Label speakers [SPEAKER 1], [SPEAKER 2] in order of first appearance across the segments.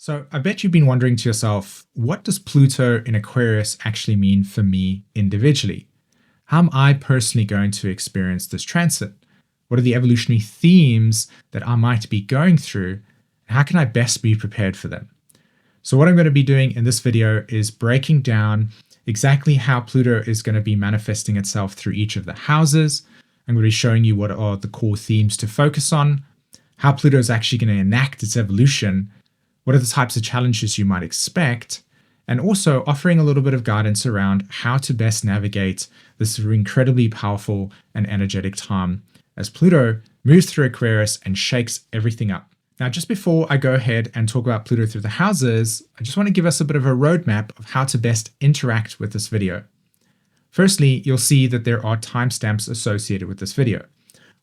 [SPEAKER 1] So I bet you've been wondering to yourself, what does Pluto in Aquarius actually mean for me individually? How am I personally going to experience this transit? What are the evolutionary themes that I might be going through? And how can I best be prepared for them? So what I'm going to be doing in this video is breaking down exactly how Pluto is going to be manifesting itself through each of the houses. I'm going to be showing you what are the core themes to focus on, how Pluto is actually going to enact its evolution, what are the types of challenges you might expect, and also offering a little bit of guidance around how to best navigate this incredibly powerful and energetic time as Pluto moves through Aquarius and shakes everything up. Now, just before I go ahead and talk about Pluto through the houses, I just want to give us a bit of a roadmap of how to best interact with this video. Firstly, you'll see that there are timestamps associated with this video.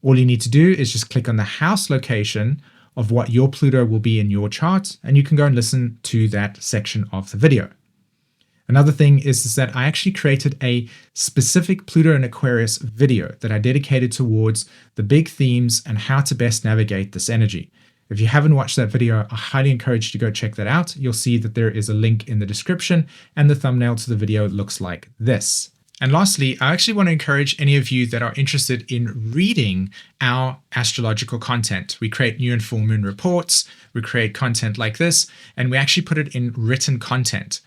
[SPEAKER 1] All you need to do is just click on the house location of what your Pluto will be in your chart, and you can go and listen to that section of the video. Another thing is that I actually created a specific Pluto and Aquarius video that I dedicated towards the big themes and how to best navigate this energy. If you haven't watched that video, I highly encourage you to go check that out. You'll see that there is a link in the description, and the thumbnail to the video looks like this. And lastly, I actually want to encourage any of you that are interested in reading our astrological content. We create new and full moon reports, we create content like this, and we actually put it in written content.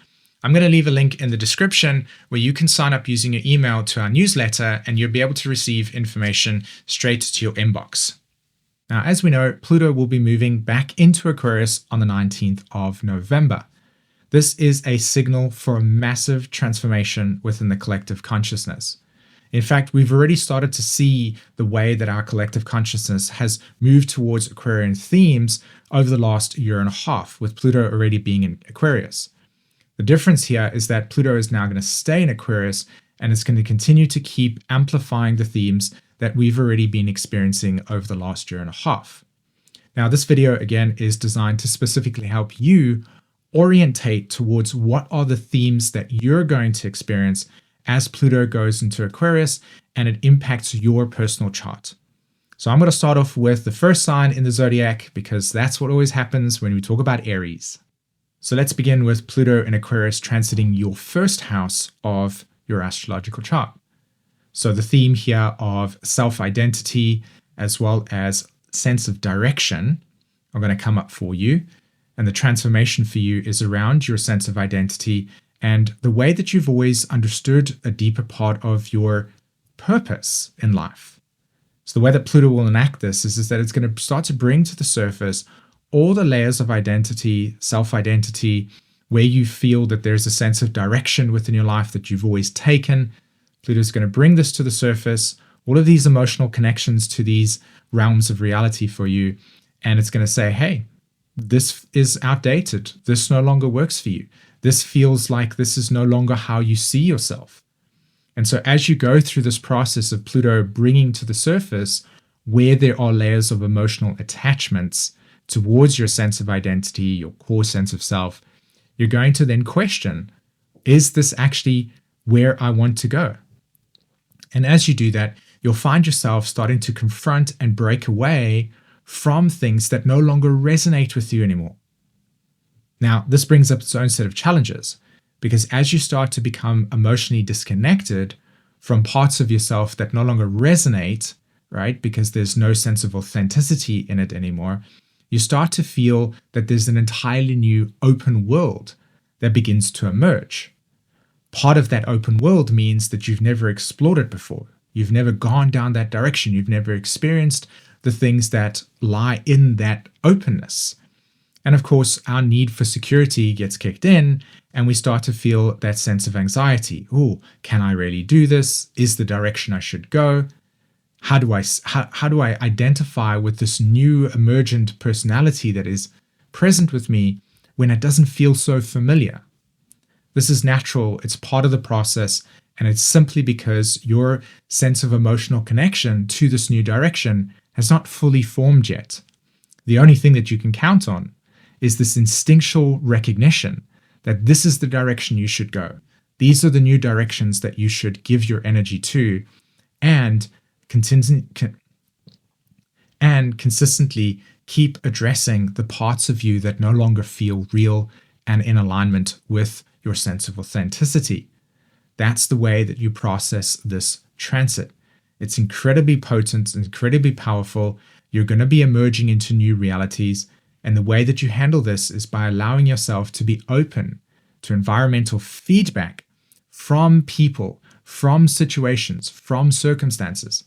[SPEAKER 1] I'm going to leave a link in the description where you can sign up using your email to our newsletter, and you'll be able to receive information straight to your inbox. Now, as we know, Pluto will be moving back into Aquarius on the 19th of November. This is a signal for a massive transformation within the collective consciousness. In fact, we've already started to see the way that our collective consciousness has moved towards Aquarian themes over the last year and a half, with Pluto already being in Aquarius. The difference here is that Pluto is now going to stay in Aquarius, and it's going to continue to keep amplifying the themes that we've already been experiencing over the last year and a half. Now, this video, again, is designed to specifically help you orientate towards what are the themes that you're going to experience as Pluto goes into Aquarius and it impacts your personal chart. So I'm going to start off with the first sign in the zodiac, because that's what always happens when we talk about Aries. So let's begin with Pluto in Aquarius transiting your first house of your astrological chart. So the theme here of self-identity as well as sense of direction are going to come up for you. And the transformation for you is around your sense of identity and the way that you've always understood a deeper part of your purpose in life. So the way that Pluto will enact this is that it's going to start to bring to the surface all the layers of identity, self-identity, where you feel that there's a sense of direction within your life that you've always taken. Pluto is going to bring this to the surface, all of these emotional connections to these realms of reality for you. And it's going to say, hey, this is outdated. This no longer works for you. This feels like this is no longer how you see yourself. And so as you go through this process of Pluto bringing to the surface where there are layers of emotional attachments towards your sense of identity, your core sense of self, you're going to then question, is this actually where I want to go? And as you do that, you'll find yourself starting to confront and break away from things that no longer resonate with you anymore. Now, this brings up its own set of challenges, because as you start to become emotionally disconnected from parts of yourself that no longer resonate, right, because there's no sense of authenticity in it anymore, you start to feel that there's an entirely new open world that begins to emerge. Part of that open world means that you've never explored it before. You've never gone down that direction. You've never experienced the things that lie in that openness. And of course, our need for security gets kicked in, and we start to feel that sense of anxiety. Oh, can I really do this? Is the direction I should go? How do I identify with this new emergent personality that is present with me when it doesn't feel so familiar? This is natural. It's part of the process. And it's simply because your sense of emotional connection to this new direction has not fully formed yet. The only thing that you can count on is this instinctual recognition that this is the direction you should go. These are the new directions that you should give your energy to, and consistently keep addressing the parts of you that no longer feel real and in alignment with your sense of authenticity. That's the way that you process this transit. It's incredibly potent, incredibly powerful. You're going to be emerging into new realities. And the way that you handle this is by allowing yourself to be open to environmental feedback from people, from situations, from circumstances,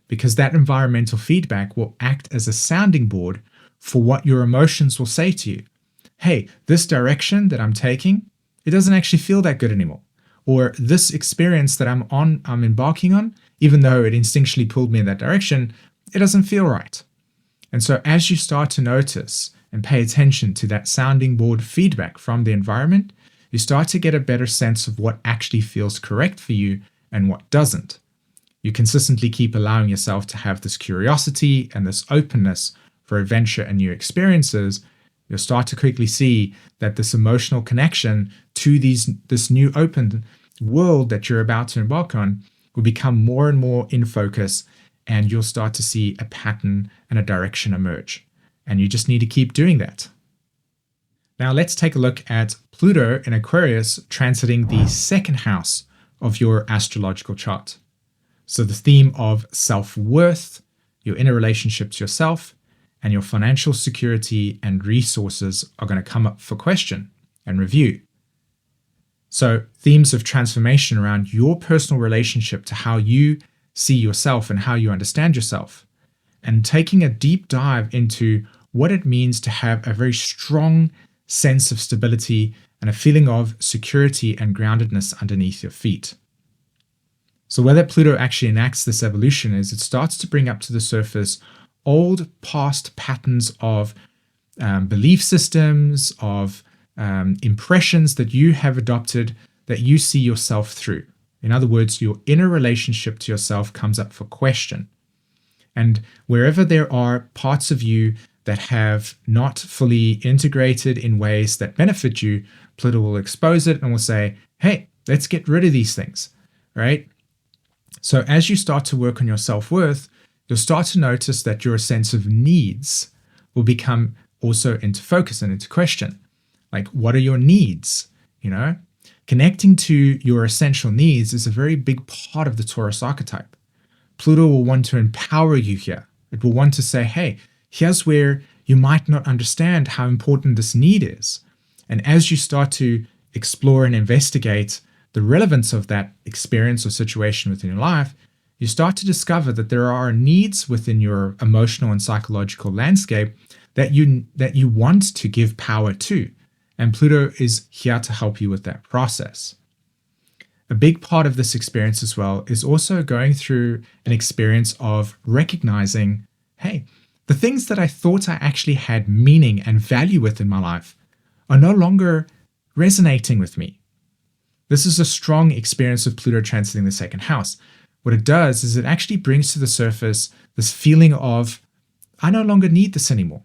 [SPEAKER 1] because that environmental feedback will act as a sounding board for what your emotions will say to you. Hey, this direction that I'm taking, it doesn't actually feel that good anymore. Or this experience that I'm embarking on, even though it instinctually pulled me in that direction, it doesn't feel right. And so as you start to notice and pay attention to that sounding board feedback from the environment, you start to get a better sense of what actually feels correct for you and what doesn't. You consistently keep allowing yourself to have this curiosity and this openness for adventure and new experiences. You'll start to quickly see that this emotional connection to this new open world that you're about to embark on will become more and more in focus, and you'll start to see a pattern and a direction emerge. And you just need to keep doing that. Now let's take a look at Pluto in Aquarius transiting the second house of your astrological chart. So the theme of self-worth, your inner relationship to yourself, and your financial security and resources are going to come up for question and review. So themes of transformation around your personal relationship to how you see yourself and how you understand yourself, and taking a deep dive into what it means to have a very strong sense of stability and a feeling of security and groundedness underneath your feet. So where that Pluto actually enacts this evolution is it starts to bring up to the surface old past patterns of belief systems, of impressions that you have adopted that you see yourself through. In other words, your inner relationship to yourself comes up for question. And wherever there are parts of you that have not fully integrated in ways that benefit you, Pluto will expose it and will say, hey, let's get rid of these things, right? So as you start to work on your self-worth, you'll start to notice that your sense of needs will become also into focus and into question. Like, what are your needs? Connecting to your essential needs is a very big part of the Taurus archetype. Pluto will want to empower you here. It will want to say, hey, here's where you might not understand how important this need is. And as you start to explore and investigate the relevance of that experience or situation within your life, you start to discover that there are needs within your emotional and psychological landscape that you want to give power to. And Pluto is here to help you with that process. A big part of this experience as well is also going through an experience of recognizing, hey, the things that I thought I actually had meaning and value with in my life are no longer resonating with me. This is a strong experience of Pluto transiting the second house. What it does is it actually brings to the surface this feeling of, I no longer need this anymore.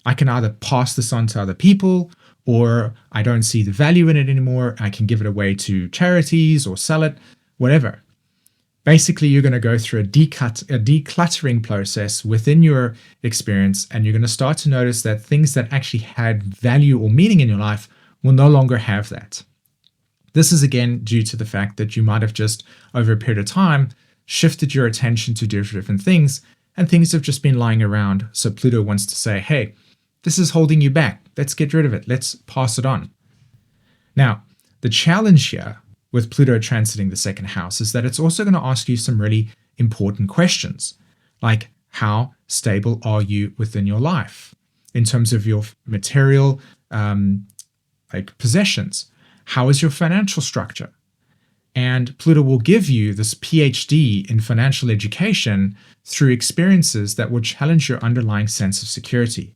[SPEAKER 1] I can either pass this on to other people, or I don't see the value in it anymore. I can give it away to charities or sell it, whatever. Basically, you're going to go through a decluttering process within your experience, and you're going to start to notice that things that actually had value or meaning in your life will no longer have that. This is again due to the fact that you might have just, over a period of time, shifted your attention to different things, and things have just been lying around. So Pluto wants to say, hey, this is holding you back. Let's get rid of it. Let's pass it on. Now, the challenge here with Pluto transiting the second house is that it's also going to ask you some really important questions, like how stable are you within your life in terms of your material possessions? How is your financial structure? And Pluto will give you this PhD in financial education through experiences that will challenge your underlying sense of security.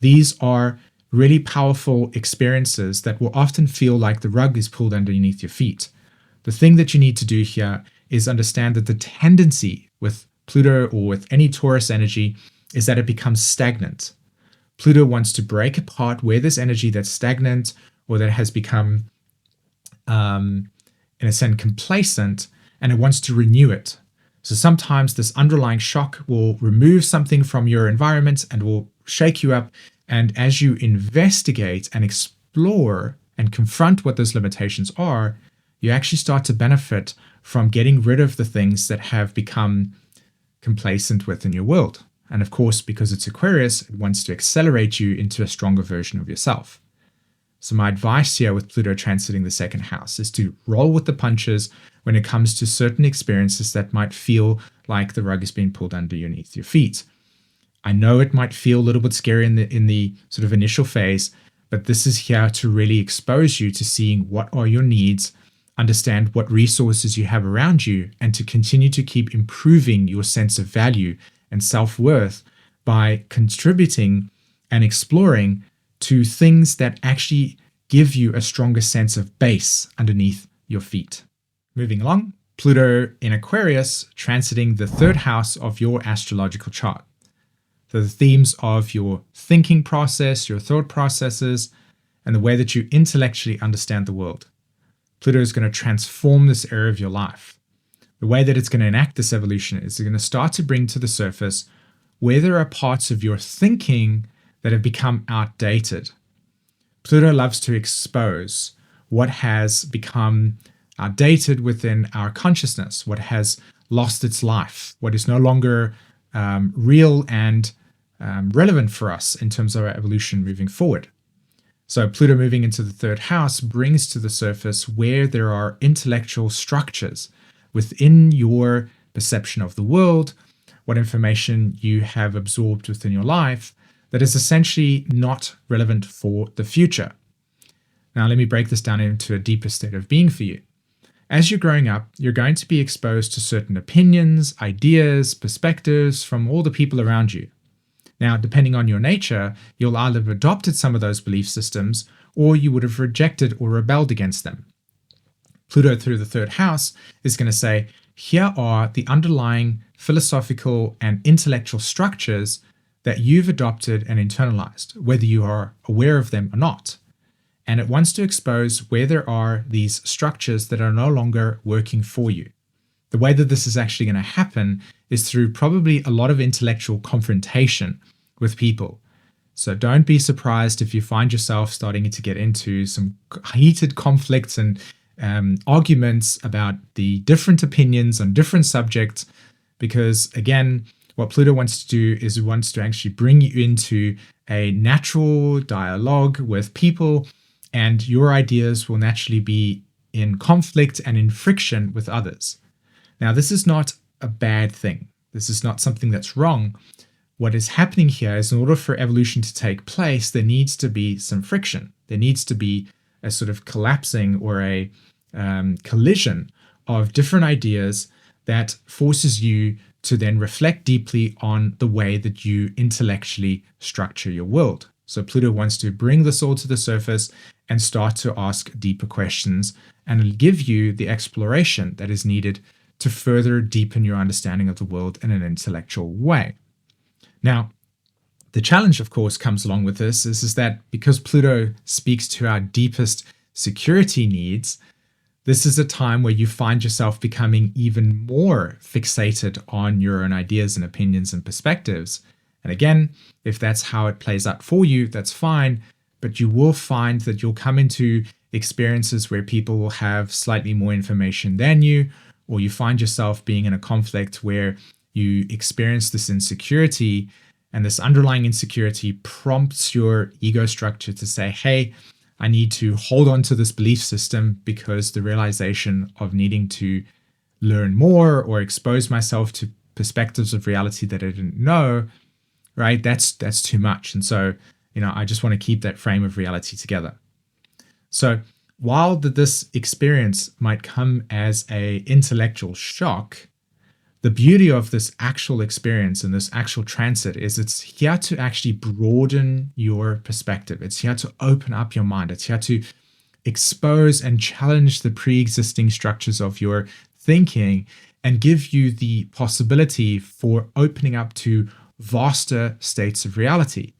[SPEAKER 1] These are really powerful experiences that will often feel like the rug is pulled underneath your feet. The thing that you need to do here is understand that the tendency with Pluto or with any Taurus energy is that it becomes stagnant. Pluto wants to break apart where there's energy that's stagnant or that has become, in a sense, complacent, and it wants to renew it. So sometimes this underlying shock will remove something from your environment and will shake you up. And as you investigate and explore and confront what those limitations are, you actually start to benefit from getting rid of the things that have become complacent within your world. And of course, because it's Aquarius, it wants to accelerate you into a stronger version of yourself. So my advice here with Pluto transiting the second house is to roll with the punches when it comes to certain experiences that might feel like the rug is being pulled underneath your feet. I know it might feel a little bit scary in the sort of initial phase, but this is here to really expose you to seeing what are your needs, understand what resources you have around you, and to continue to keep improving your sense of value and self-worth by contributing and exploring to things that actually give you a stronger sense of base underneath your feet. Moving along, Pluto in Aquarius transiting the third house of your astrological chart. So the themes of your thinking process, your thought processes, and the way that you intellectually understand the world. Pluto is going to transform this area of your life. The way that it's going to enact this evolution is it's going to start to bring to the surface where there are parts of your thinking that have become outdated. Pluto loves to expose what has become outdated within our consciousness, what has lost its life, what is no longer real and relevant for us in terms of our evolution moving forward. So Pluto moving into the third house brings to the surface where there are intellectual structures within your perception of the world, what information you have absorbed within your life that is essentially not relevant for the future. Now, let me break this down into a deeper state of being for you. As you're growing up, you're going to be exposed to certain opinions, ideas, perspectives from all the people around you. Now, depending on your nature, you'll either have adopted some of those belief systems or you would have rejected or rebelled against them. Pluto through the third house is going to say, here are the underlying philosophical and intellectual structures that you've adopted and internalized, whether you are aware of them or not. And it wants to expose where there are these structures that are no longer working for you. The way that this is actually going to happen is through probably a lot of intellectual confrontation with people. So don't be surprised if you find yourself starting to get into some heated conflicts and arguments about the different opinions on different subjects, because again, what Pluto wants to do is it wants to actually bring you into a natural dialogue with people, and your ideas will naturally be in conflict and in friction with others. Now, this is not a bad thing. This is not something that's wrong. What is happening here is in order for evolution to take place, there needs to be some friction. There needs to be a sort of collapsing or a collision of different ideas that forces you to then reflect deeply on the way that you intellectually structure your world. So Pluto wants to bring this all to the surface and start to ask deeper questions and give you the exploration that is needed to further deepen your understanding of the world in an intellectual way. Now, the challenge, of course, comes along with this is that because Pluto speaks to our deepest security needs, this is a time where you find yourself becoming even more fixated on your own ideas and opinions and perspectives. And again, if that's how it plays out for you, that's fine, but you will find that you'll come into experiences where people will have slightly more information than you, or you find yourself being in a conflict where you experience this insecurity, and this underlying insecurity prompts your ego structure to say, hey, I need to hold on to this belief system because the realization of needing to learn more or expose myself to perspectives of reality that I didn't know, right? That's too much. And so, I just want to keep that frame of reality together. So while this experience might come as an intellectual shock, the beauty of this actual experience and this actual transit is it's here to actually broaden your perspective. It's here to open up your mind. It's here to expose and challenge the pre-existing structures of your thinking and give you the possibility for opening up to vaster states of reality.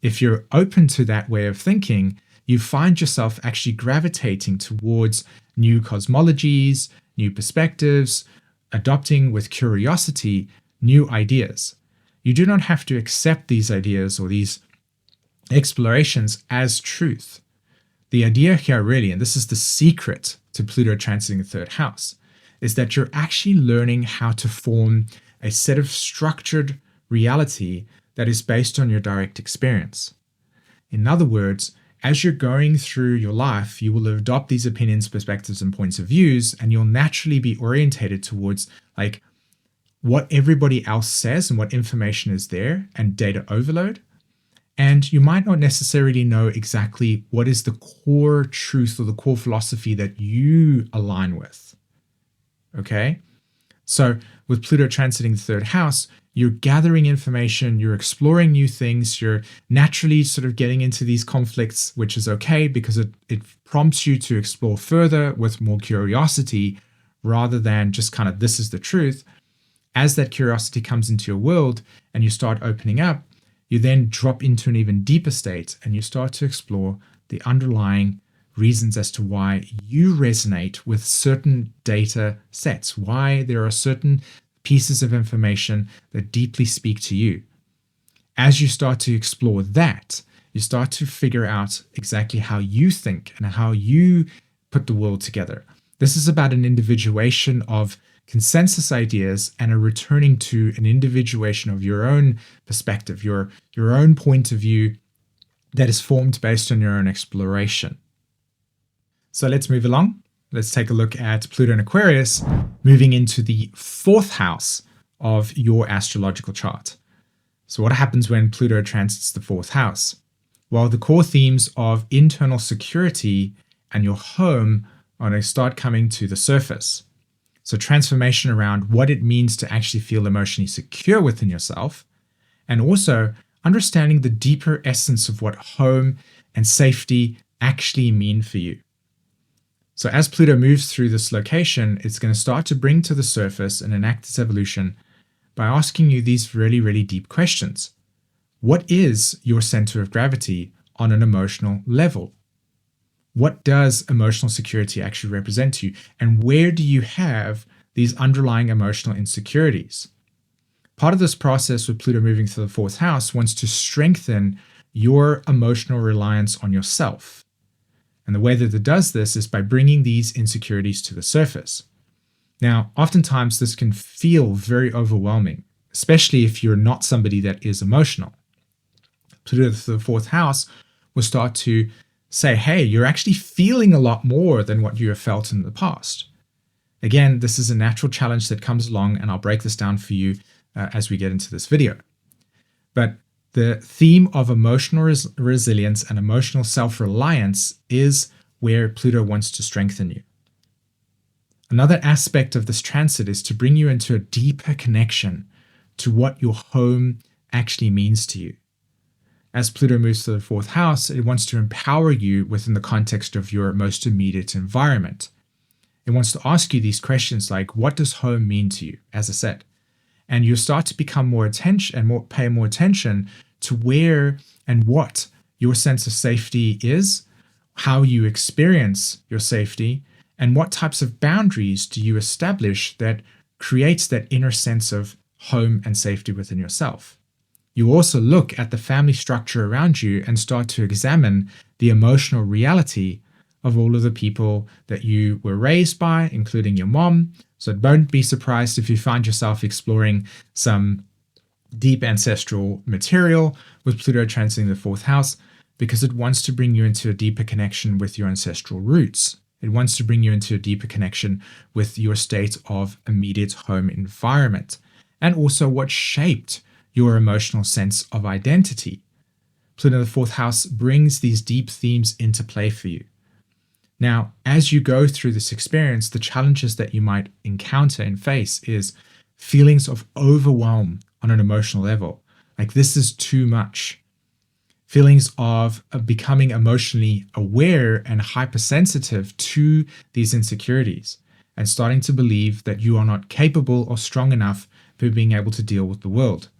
[SPEAKER 1] If you're open to that way of thinking, you find yourself actually gravitating towards new cosmologies, new perspectives, adopting with curiosity new ideas. You do not have to accept these ideas or these explorations as truth. The idea here really, and this is the secret to Pluto transiting the third house, is that you're actually learning how to form a set of structured reality that is based on your direct experience. In other words, as you're going through your life, you will adopt these opinions, perspectives, and points of views, and you'll naturally be orientated towards like what everybody else says and what information is there and data overload. And you might not necessarily know exactly what is the core truth or the core philosophy that you align with. Okay? So with Pluto transiting the third house, you're gathering information, you're exploring new things, you're naturally sort of getting into these conflicts, which is okay because it prompts you to explore further with more curiosity rather than just kind of this is the truth. As that curiosity comes into your world and you start opening up, you then drop into an even deeper state and you start to explore the underlying reasons as to why you resonate with certain data sets, why there are certain pieces of information that deeply speak to you. As you start to explore that, you start to figure out exactly how you think and how you put the world together. This is about an individuation of consensus ideas and a returning to an individuation of your own perspective, your own point of view that is formed based on your own exploration. So let's move along. Let's take a look at Pluto and Aquarius moving into the fourth house of your astrological chart. So what happens when Pluto transits the fourth house? Well, the core themes of internal security and your home are going to start coming to the surface. So transformation around what it means to actually feel emotionally secure within yourself, and also understanding the deeper essence of what home and safety actually mean for you. So as Pluto moves through this location, it's going to start to bring to the surface and enact its evolution by asking you these really, really deep questions. What is your center of gravity on an emotional level? What does emotional security actually represent to you? And where do you have these underlying emotional insecurities? Part of this process with Pluto moving to the fourth house wants to strengthen your emotional reliance on yourself. And the way that it does this is by bringing these insecurities to the surface. Now, oftentimes this can feel very overwhelming, especially if you're not somebody that is emotional. Pluto to the fourth house will start to say, hey, you're actually feeling a lot more than what you have felt in the past. Again, this is a natural challenge that comes along, and I'll break this down for you as we get into this video. But the theme of emotional resilience and emotional self-reliance is where Pluto wants to strengthen you. Another aspect of this transit is to bring you into a deeper connection to what your home actually means to you. As Pluto moves to the fourth house, it wants to empower you within the context of your most immediate environment. It wants to ask you these questions like, what does home mean to you, as I said? And you start to become more attention and pay more attention to where and what your sense of safety is, how you experience your safety, and what types of boundaries do you establish that creates that inner sense of home and safety within yourself. You also look at the family structure around you and start to examine the emotional reality of all of the people that you were raised by, including your mom. So don't be surprised if you find yourself exploring some deep ancestral material with Pluto transiting the fourth house, because it wants to bring you into a deeper connection with your ancestral roots. It wants to bring you into a deeper connection with your state of immediate home environment, and also what shaped your emotional sense of identity. Pluto in the fourth house brings these deep themes into play for you. Now, as you go through this experience, the challenges that you might encounter and face is feelings of overwhelm on an emotional level. Like, this is too much. Feelings of becoming emotionally aware and hypersensitive to these insecurities, and starting to believe that you are not capable or strong enough for being able to deal with the world.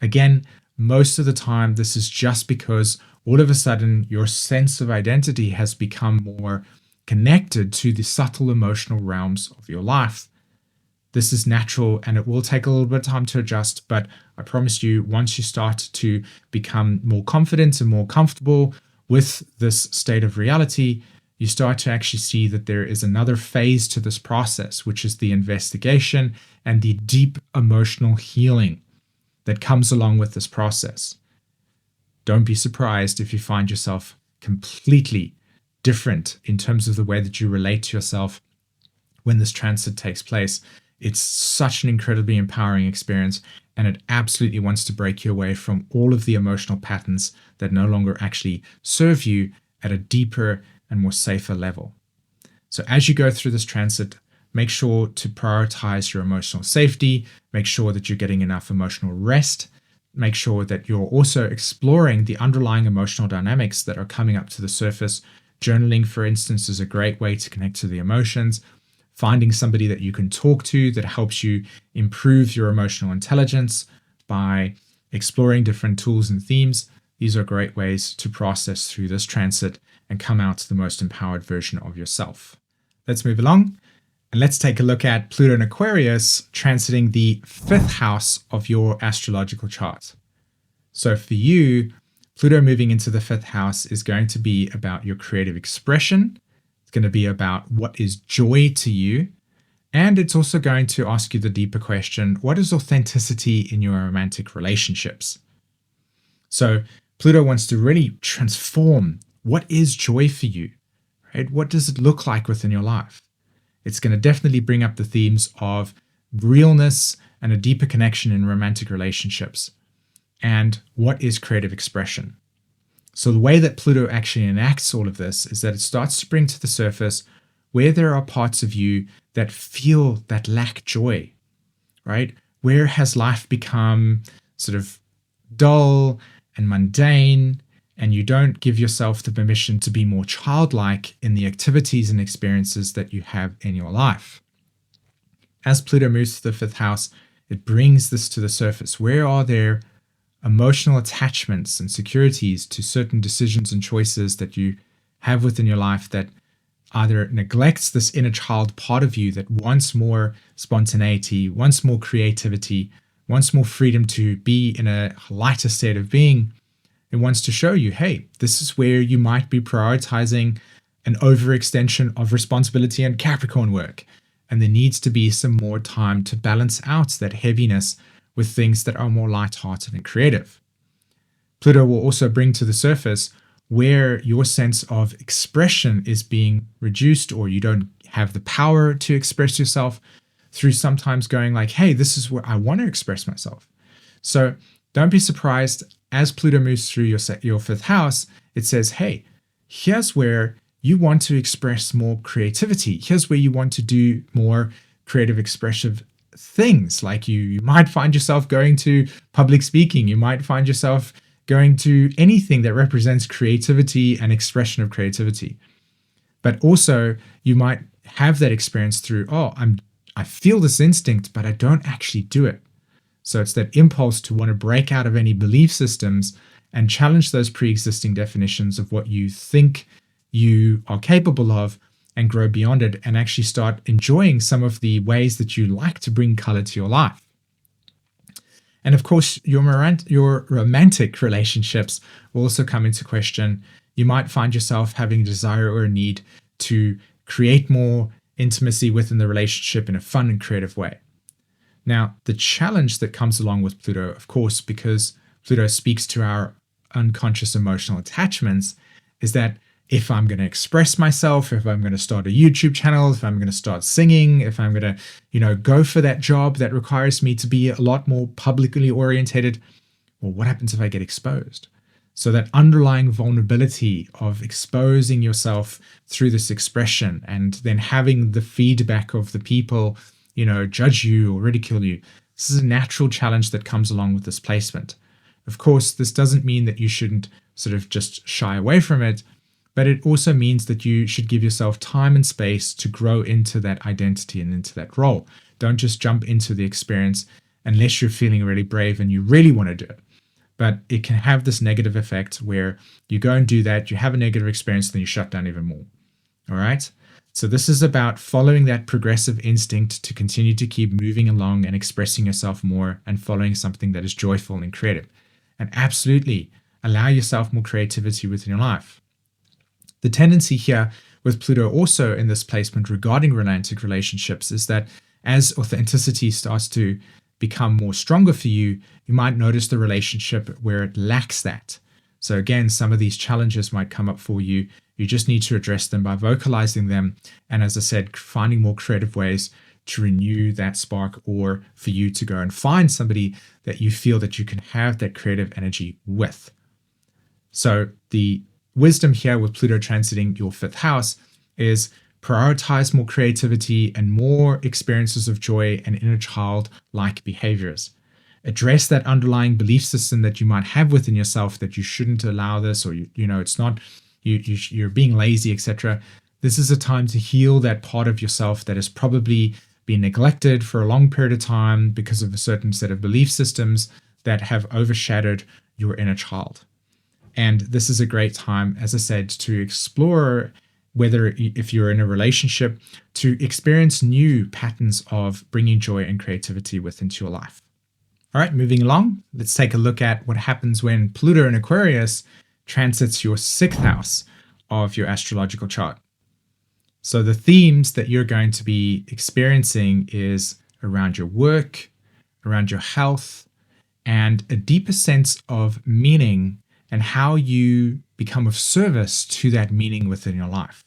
[SPEAKER 1] Again, most of the time, this is just because all of a sudden your sense of identity has become more connected to the subtle emotional realms of your life. This is natural and it will take a little bit of time to adjust, but I promise you, once you start to become more confident and more comfortable with this state of reality, you start to actually see that there is another phase to this process, which is the investigation and the deep emotional healing that comes along with this process. Don't be surprised if you find yourself completely different in terms of the way that you relate to yourself when this transit takes place. It's such an incredibly empowering experience, and it absolutely wants to break you away from all of the emotional patterns that no longer actually serve you at a deeper and more safer level. So as you go through this transit, make sure to prioritize your emotional safety, make sure that you're getting enough emotional rest, make sure that you're also exploring the underlying emotional dynamics that are coming up to the surface. Journaling, for instance, is a great way to connect to the emotions. Finding somebody that you can talk to that helps you improve your emotional intelligence by exploring different tools and themes. These are great ways to process through this transit and come out the most empowered version of yourself. Let's move along and let's take a look at Pluto in Aquarius transiting the 5th house of your astrological chart. So for you, Pluto moving into the 5th house is going to be about your creative expression. It's going to be about what is joy to you. And it's also going to ask you the deeper question, what is authenticity in your romantic relationships? So Pluto wants to really transform what is joy for you, right? What does it look like within your life? It's going to definitely bring up the themes of realness and a deeper connection in romantic relationships. And what is creative expression? So the way that Pluto actually enacts all of this is that it starts to bring to the surface where there are parts of you that feel that lack joy, right? Where has life become sort of dull and mundane, and you don't give yourself the permission to be more childlike in the activities and experiences that you have in your life. As Pluto moves to the 5th house, it brings this to the surface. Where are there emotional attachments and securities to certain decisions and choices that you have within your life that either neglects this inner child part of you that wants more spontaneity, wants more creativity, wants more freedom to be in a lighter state of being? It wants to show you, hey, this is where you might be prioritizing an overextension of responsibility and Capricorn work. And there needs to be some more time to balance out that heaviness with things that are more lighthearted and creative. Pluto will also bring to the surface where your sense of expression is being reduced, or you don't have the power to express yourself, through sometimes going like, hey, this is where I want to express myself. So don't be surprised as Pluto moves through your 5th house, it says, hey, here's where you want to express more creativity. Here's where you want to do more creative expressive things. Like you might find yourself going to public speaking. You might find yourself going to anything that represents creativity and expression of creativity. But also you might have that experience through, I feel this instinct, but I don't actually do it. So it's that impulse to want to break out of any belief systems and challenge those pre-existing definitions of what you think you are capable of and grow beyond it and actually start enjoying some of the ways that you like to bring color to your life. And of course, your romantic relationships will also come into question. You might find yourself having a desire or a need to create more intimacy within the relationship in a fun and creative way. Now, the challenge that comes along with Pluto, of course, because Pluto speaks to our unconscious emotional attachments, is that if I'm going to express myself, if I'm going to start a YouTube channel, if I'm going to start singing, if I'm going to, go for that job that requires me to be a lot more publicly orientated, well, what happens if I get exposed? So that underlying vulnerability of exposing yourself through this expression and then having the feedback of the people, judge you or ridicule you. This is a natural challenge that comes along with this placement. Of course, this doesn't mean that you shouldn't sort of just shy away from it, but it also means that you should give yourself time and space to grow into that identity and into that role. Don't just jump into the experience unless you're feeling really brave and you really want to do it. But it can have this negative effect where you go and do that, you have a negative experience, then you shut down even more. All right? So this is about following that progressive instinct to continue to keep moving along and expressing yourself more and following something that is joyful and creative. And absolutely allow yourself more creativity within your life. The tendency here with Pluto also in this placement regarding romantic relationships is that as authenticity starts to become more stronger for you, you might notice the relationship where it lacks that. So again, some of these challenges might come up for you. You just need to address them by vocalizing them. And as I said, finding more creative ways to renew that spark, or for you to go and find somebody that you feel that you can have that creative energy with. So the wisdom here with Pluto transiting your 5th house is prioritize more creativity and more experiences of joy and inner child-like behaviors. Address that underlying belief system that you might have within yourself that you shouldn't allow this, or it's not, you're being lazy, etc. This is a time to heal that part of yourself that has probably been neglected for a long period of time because of a certain set of belief systems that have overshadowed your inner child. And this is a great time, as I said, to explore whether if you're in a relationship, to experience new patterns of bringing joy and creativity within your life. All right, moving along, let's take a look at what happens when Pluto in Aquarius transits your 6th house of your astrological chart. So the themes that you're going to be experiencing is around your work, around your health, and a deeper sense of meaning and how you become of service to that meaning within your life.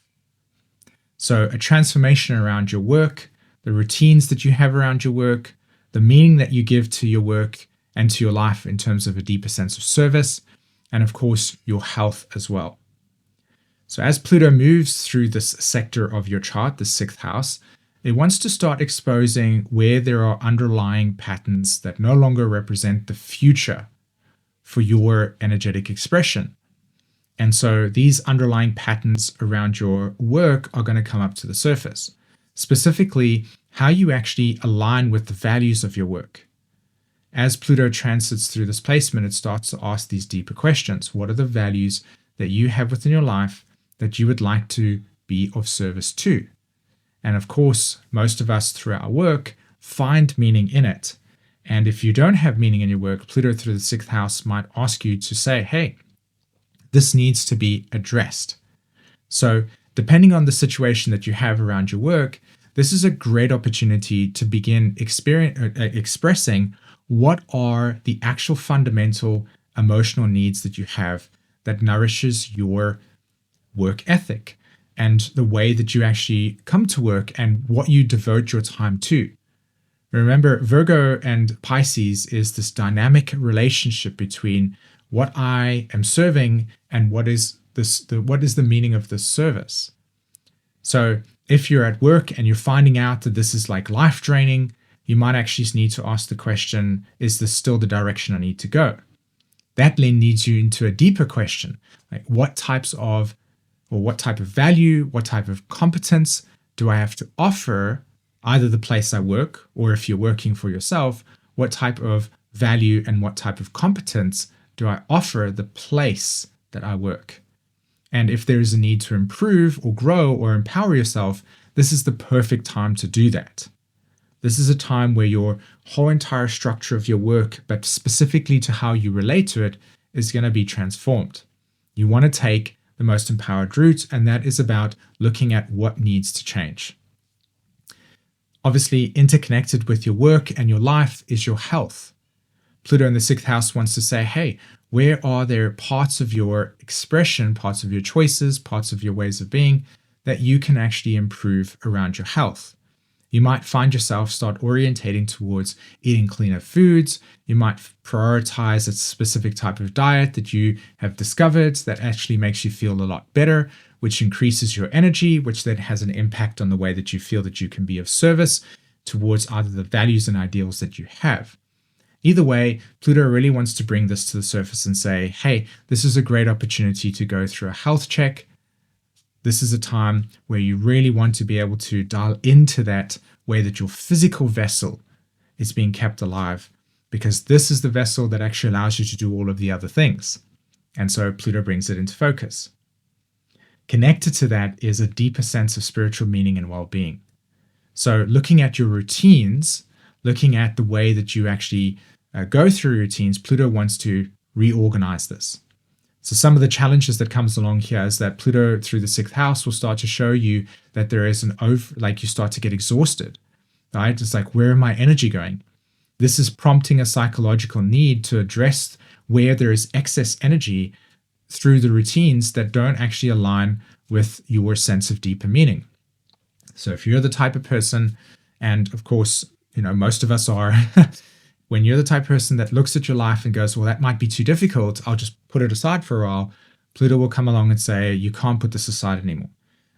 [SPEAKER 1] So a transformation around your work, the routines that you have around your work, the meaning that you give to your work and to your life in terms of a deeper sense of service, and of course, your health as well. So as Pluto moves through this sector of your chart, the 6th house, it wants to start exposing where there are underlying patterns that no longer represent the future for your energetic expression. And so these underlying patterns around your work are going to come up to the surface, specifically how you actually align with the values of your work. As Pluto transits through this placement, it starts to ask these deeper questions. What are the values that you have within your life that you would like to be of service to? And of course, most of us through our work find meaning in it. And if you don't have meaning in your work, Pluto through the 6th house might ask you to say, hey, this needs to be addressed. So depending on the situation that you have around your work, this is a great opportunity to begin expressing what are the actual fundamental emotional needs that you have that nourishes your work ethic and the way that you actually come to work and what you devote your time to. Remember, Virgo and Pisces is this dynamic relationship between what I am serving and what is the meaning of this service. So if you're at work and you're finding out that this is like life draining, you might actually need to ask the question, is this still the direction I need to go? That then leads you into a deeper question, like what type of value, what type of competence do I have to offer either the place I work, or if you're working for yourself, what type of value and what type of competence do I offer the place that I work? And if there is a need to improve or grow or empower yourself, this is the perfect time to do that. This is a time where your whole entire structure of your work, but specifically to how you relate to it, is going to be transformed. You want to take the most empowered route, and that is about looking at what needs to change. Obviously, interconnected with your work and your life is your health. Pluto in the 6th house wants to say, hey, where are there parts of your expression, parts of your choices, parts of your ways of being that you can actually improve around your health? You might find yourself start orientating towards eating cleaner foods. You might prioritize a specific type of diet that you have discovered that actually makes you feel a lot better, which increases your energy, which then has an impact on the way that you feel that you can be of service towards either the values and ideals that you have. Either way, Pluto really wants to bring this to the surface and say, hey, this is a great opportunity to go through a health check. This is a time where you really want to be able to dial into that way that your physical vessel is being kept alive, because this is the vessel that actually allows you to do all of the other things. And so Pluto brings it into focus. Connected to that is a deeper sense of spiritual meaning and well-being. So looking at your routines, looking at the way that you actually go through routines, Pluto wants to reorganize this. So some of the challenges that comes along here is that Pluto through the 6th house will start to show you that there is you start to get exhausted, right? It's like, where am my energy going? This is prompting a psychological need to address where there is excess energy through the routines that don't actually align with your sense of deeper meaning. So if you're the type of person, and of course, most of us are, when you're the type of person that looks at your life and goes, well, that might be too difficult, I'll just put it aside for a while, Pluto will come along and say, you can't put this aside anymore.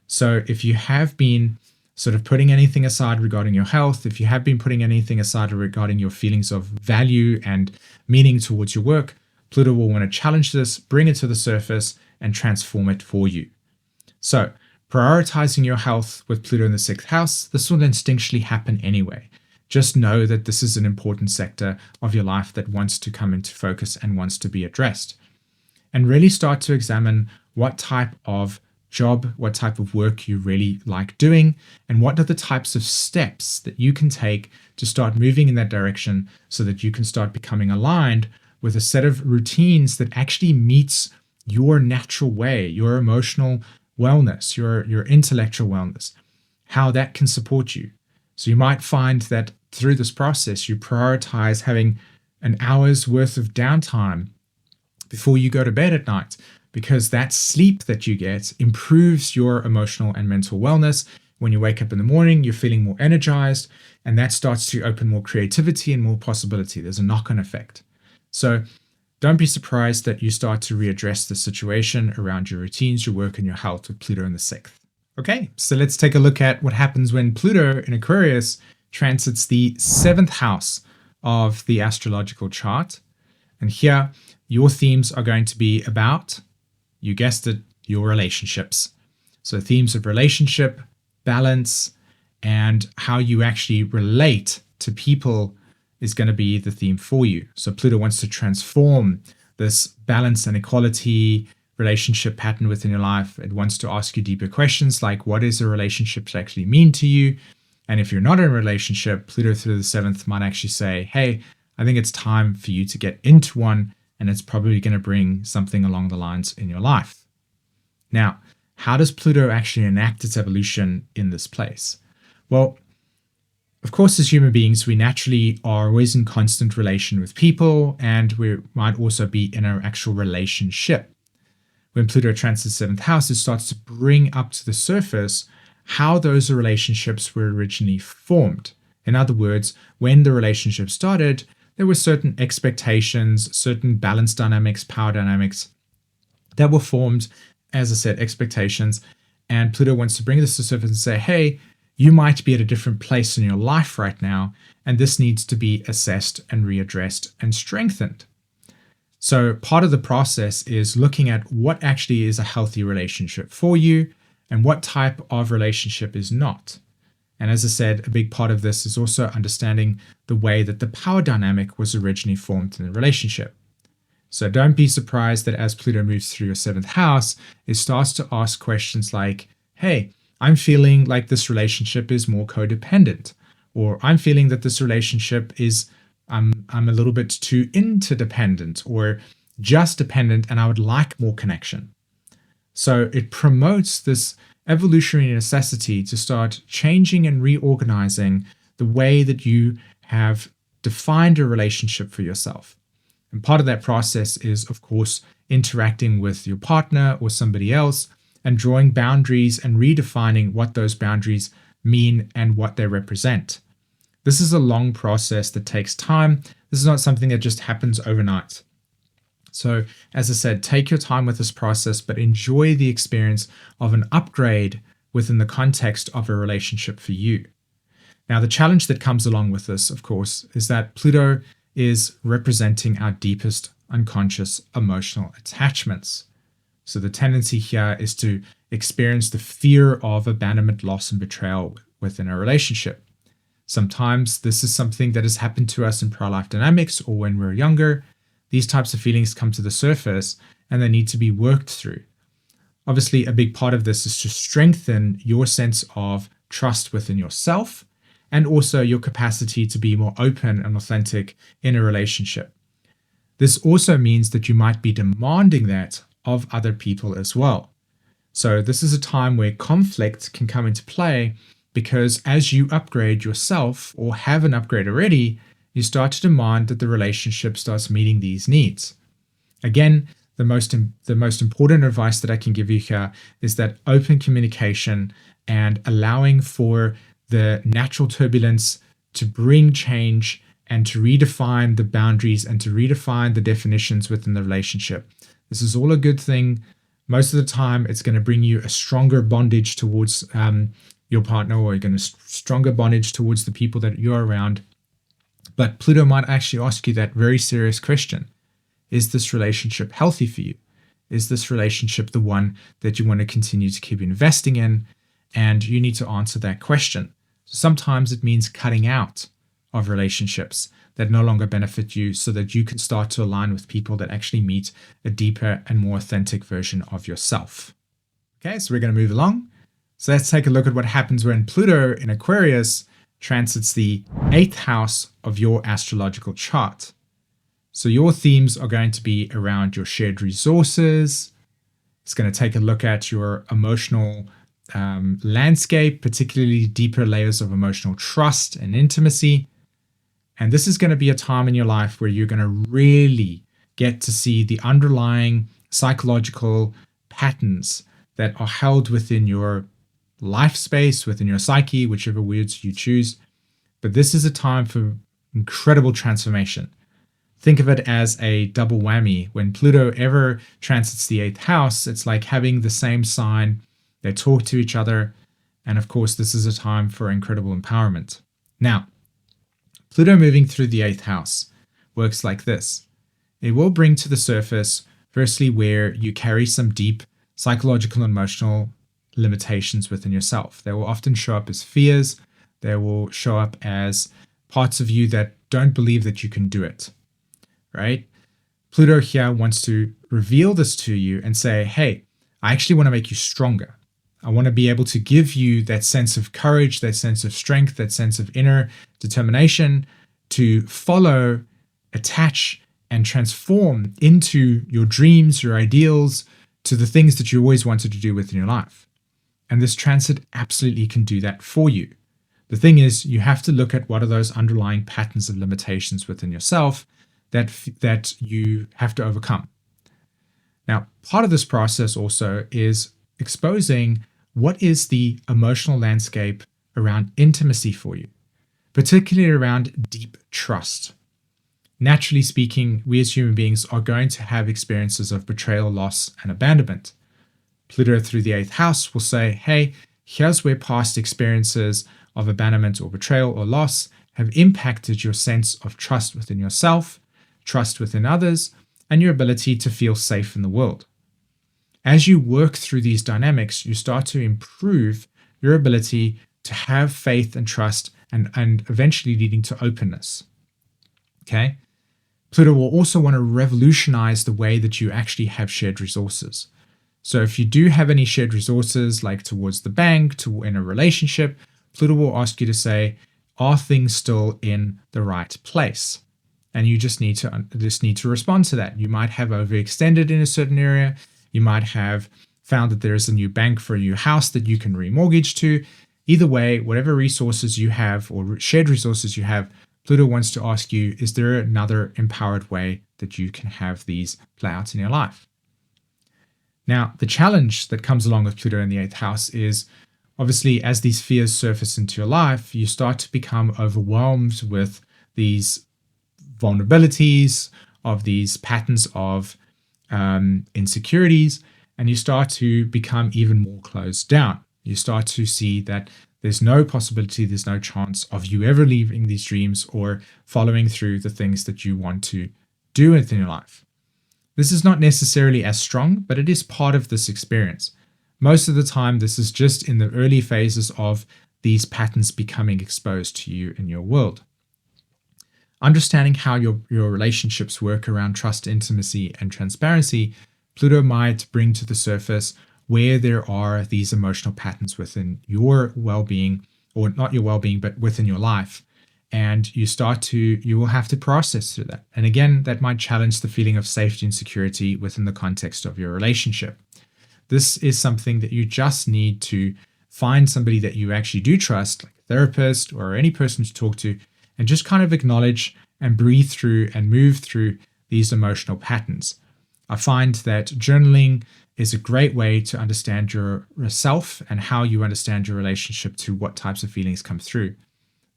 [SPEAKER 1] So if you have been sort of putting anything aside regarding your health, if you have been putting anything aside regarding your feelings of value and meaning towards your work, Pluto will want to challenge this, bring it to the surface, and transform it for you. So prioritizing your health with Pluto in the 6th house, this will instinctually happen anyway. Just know that this is an important sector of your life that wants to come into focus and wants to be addressed. And really start to examine what type of job, what type of work you really like doing, and what are the types of steps that you can take to start moving in that direction so that you can start becoming aligned with a set of routines that actually meets your natural way, your emotional wellness, your intellectual wellness, how that can support you. So you might find that through this process, you prioritize having an hour's worth of downtime before you go to bed at night, because that sleep that you get improves your emotional and mental wellness. When you wake up in the morning, you're feeling more energized, and that starts to open more creativity and more possibility. There's a knock-on effect. So don't be surprised that you start to readdress the situation around your routines, your work, and your health with Pluto in the 6th. Okay, so let's take a look at what happens when Pluto in Aquarius transits the 7th house of the astrological chart. And here, your themes are going to be about, you guessed it, your relationships. So themes of relationship, balance, and how you actually relate to people is going to be the theme for you. So Pluto wants to transform this balance and equality relationship pattern within your life. It wants to ask you deeper questions like, what does a relationship actually mean to you? And if you're not in a relationship, Pluto through the 7th might actually say, hey, I think it's time for you to get into one, and it's probably going to bring something along the lines in your life. Now, how does Pluto actually enact its evolution in this place? Well, of course, as human beings, we naturally are always in constant relation with people, and we might also be in an actual relationship. When Pluto transits the 7th house, it starts to bring up to the surface how those relationships were originally formed. In other words, when the relationship started, there were certain expectations, certain balance dynamics, power dynamics that were formed, as I said, expectations. And Pluto wants to bring this to the surface and say, hey, you might be at a different place in your life right now, and this needs to be assessed and readdressed and strengthened. So part of the process is looking at what actually is a healthy relationship for you and what type of relationship is not. And as I said, a big part of this is also understanding the way that the power dynamic was originally formed in the relationship. So don't be surprised that as Pluto moves through your 7th house, it starts to ask questions like, hey, I'm feeling like this relationship is more codependent, or I'm feeling that this relationship is I'm a little bit too interdependent or just dependent, and I would like more connection. So it promotes this evolutionary necessity to start changing and reorganizing the way that you have defined a relationship for yourself. And part of that process is, of course, interacting with your partner or somebody else and drawing boundaries and redefining what those boundaries mean and what they represent. This is a long process that takes time. This is not something that just happens overnight. So, as I said, take your time with this process, but enjoy the experience of an upgrade within the context of a relationship for you. Now, the challenge that comes along with this, of course, is that Pluto is representing our deepest unconscious emotional attachments. So the tendency here is to experience the fear of abandonment, loss, and betrayal within a relationship. Sometimes this is something that has happened to us in prior life dynamics or when we're younger. These types of feelings come to the surface and they need to be worked through. Obviously, a big part of this is to strengthen your sense of trust within yourself and also your capacity to be more open and authentic in a relationship. This also means that you might be demanding that of other people as well. So this is a time where conflict can come into play because as you upgrade yourself or have an upgrade already, you start to demand that the relationship starts meeting these needs. Again, the most important advice that I can give you here is that open communication and allowing for the natural turbulence to bring change and to redefine the boundaries and to redefine the definitions within the relationship. This is all a good thing. Most of the time, it's going to bring you a stronger bondage towards your partner, or you're going to stronger bondage towards the people that you're around. But Pluto might actually ask you that very serious question. Is this relationship healthy for you? Is this relationship the one that you want to continue to keep investing in? And you need to answer that question. So sometimes it means cutting out of relationships that no longer benefit you so that you can start to align with people that actually meet a deeper and more authentic version of yourself. Okay, so we're going to move along. So let's take a look at what happens when Pluto in Aquarius transits the 8th house of your astrological chart. So your themes are going to be around your shared resources. It's going to take a look at your emotional landscape, particularly deeper layers of emotional trust and intimacy. And this is going to be a time in your life where you're going to really get to see the underlying psychological patterns that are held within your life space, within your psyche, whichever words you choose. But this is a time for incredible transformation. Think of it as a double whammy. When Pluto ever transits the 8th house, it's like having the same sign. They talk to each other. And of course, this is a time for incredible empowerment. Now, Pluto moving through the 8th house works like this. It will bring to the surface, firstly, where you carry some deep psychological and emotional limitations within yourself. They will often show up as fears. They will show up as parts of you that don't believe that you can do it, right? Pluto here wants to reveal this to you and say, hey, I actually want to make you stronger. I want to be able to give you that sense of courage, that sense of strength, that sense of inner determination to follow, attach, and transform into your dreams, your ideals, to the things that you always wanted to do within your life. And this transit absolutely can do that for you. The thing is, you have to look at what are those underlying patterns of limitations within yourself that you have to overcome. Now, part of this process also is exposing what is the emotional landscape around intimacy for you, particularly around deep trust. Naturally speaking, we as human beings are going to have experiences of betrayal, loss, and abandonment. Pluto through the 8th house will say, hey, here's where past experiences of abandonment or betrayal or loss have impacted your sense of trust within yourself, trust within others, and your ability to feel safe in the world. As you work through these dynamics, you start to improve your ability to have faith and trust and eventually leading to openness. Okay? Pluto will also want to revolutionize the way that you actually have shared resources. So if you do have any shared resources, like towards the bank, in a relationship, Pluto will ask you to say, are things still in the right place? And you just need to respond to that. You might have overextended in a certain area. You might have found that there is a new bank for a new house that you can remortgage to. Either way, whatever resources you have or shared resources you have, Pluto wants to ask you, is there another empowered way that you can have these play out in your life? Now, the challenge that comes along with Pluto in the 8th house is obviously as these fears surface into your life, you start to become overwhelmed with these vulnerabilities, of these patterns of insecurities, and you start to become even more closed down. You start to see that there's no possibility, there's no chance of you ever leaving these dreams or following through the things that you want to do within your life. This is not necessarily as strong, but it is part of this experience. Most of the time, this is just in the early phases of these patterns becoming exposed to you in your world. Understanding how your relationships work around trust, intimacy, and transparency, Pluto might bring to the surface where there are these emotional patterns within your well-being, or not your well-being, but within your life. And you will have to process through that. And again, that might challenge the feeling of safety and security within the context of your relationship. This is something that you just need to find somebody that you actually do trust, like a therapist or any person to talk to, and just kind of acknowledge and breathe through and move through these emotional patterns. I find that journaling is a great way to understand yourself and how you understand your relationship to what types of feelings come through.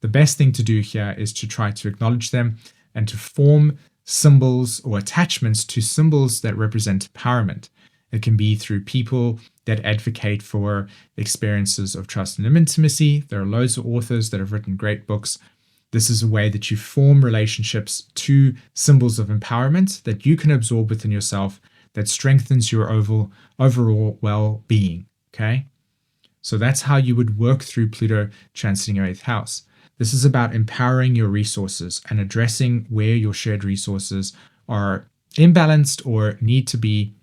[SPEAKER 1] The best thing to do here is to try to acknowledge them and to form symbols or attachments to symbols that represent empowerment. It can be through people that advocate for experiences of trust and intimacy. There are loads of authors that have written great books. This is a way that you form relationships to symbols of empowerment that you can absorb within yourself that strengthens your overall well-being, okay? So that's how you would work through Pluto transiting your 8th house. This is about empowering your resources and addressing where your shared resources are imbalanced or need to be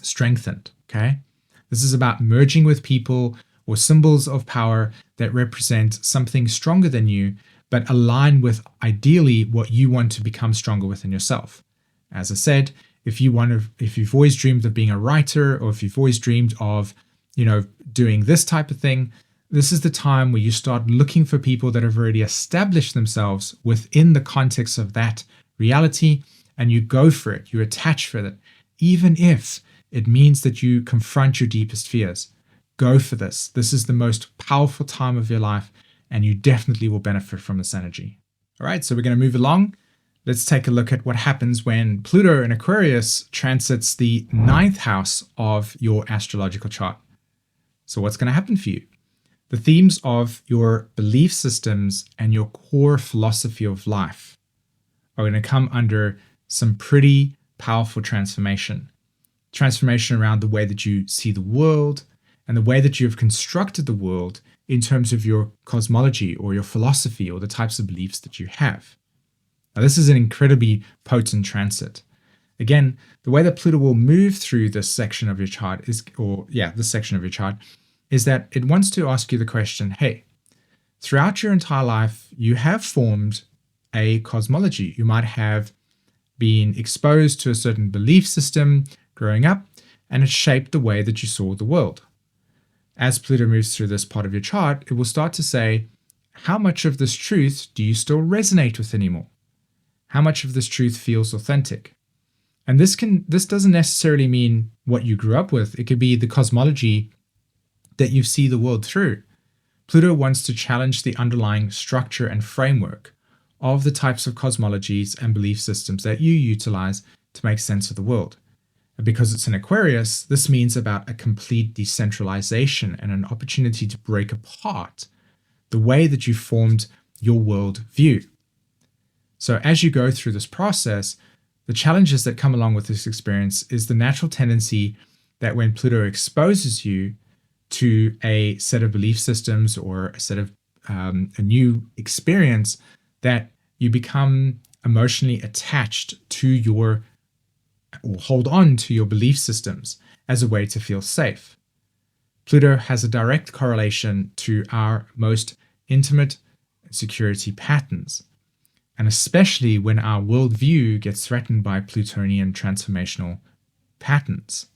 [SPEAKER 1] strengthened, okay? This is about merging with people or symbols of power that represent something stronger than you, but align with ideally what you want to become stronger within yourself. As I said, if you've always dreamed of being a writer, or if you've always dreamed of, doing this type of thing, this is the time where you start looking for people that have already established themselves within the context of that reality, and you go for it, you attach for it, even if it means that you confront your deepest fears. Go for this. This is the most powerful time of your life, and you definitely will benefit from this energy. All right, so we're going to move along. Let's take a look at what happens when Pluto in Aquarius transits the 9th house of your astrological chart. So what's going to happen for you? The themes of your belief systems and your core philosophy of life are going to come under some pretty powerful transformation. Transformation around the way that you see the world and the way that you have constructed the world in terms of your cosmology or your philosophy or the types of beliefs that you have. Now, this is an incredibly potent transit. Again, the way that Pluto will move through this section of your chart is that it wants to ask you the question, hey, throughout your entire life, you have formed a cosmology. You might have been exposed to a certain belief system growing up, and it shaped the way that you saw the world. As Pluto moves through this part of your chart, it will start to say, how much of this truth do you still resonate with anymore? How much of this truth feels authentic? And this doesn't necessarily mean what you grew up with. It could be the cosmology that you see the world through. Pluto wants to challenge the underlying structure and framework of the types of cosmologies and belief systems that you utilize to make sense of the world. And because it's an Aquarius, this means about a complete decentralization and an opportunity to break apart the way that you formed your world view. So as you go through this process, the challenges that come along with this experience is the natural tendency that when Pluto exposes you to a set of belief systems or a set of a new experience, that you become emotionally attached to or hold on to your belief systems as a way to feel safe. Pluto has a direct correlation to our most intimate security patterns, and especially when our worldview gets threatened by Plutonian transformational patterns.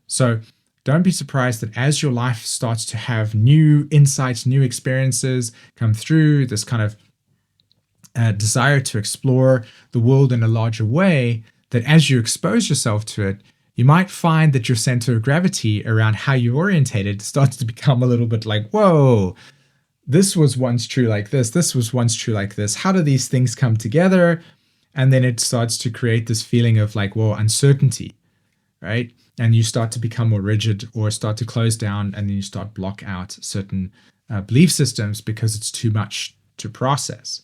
[SPEAKER 1] So don't be surprised that as your life starts to have new insights, new experiences come through, this kind of desire to explore the world in a larger way, that as you expose yourself to it, you might find that your center of gravity around how you're orientated starts to become a little bit like, whoa, this was once true like this was once true like this. How do these things come together? And then it starts to create this feeling of like, well, uncertainty, right? And you start to become more rigid or start to close down, and then you start block out certain belief systems because it's too much to process.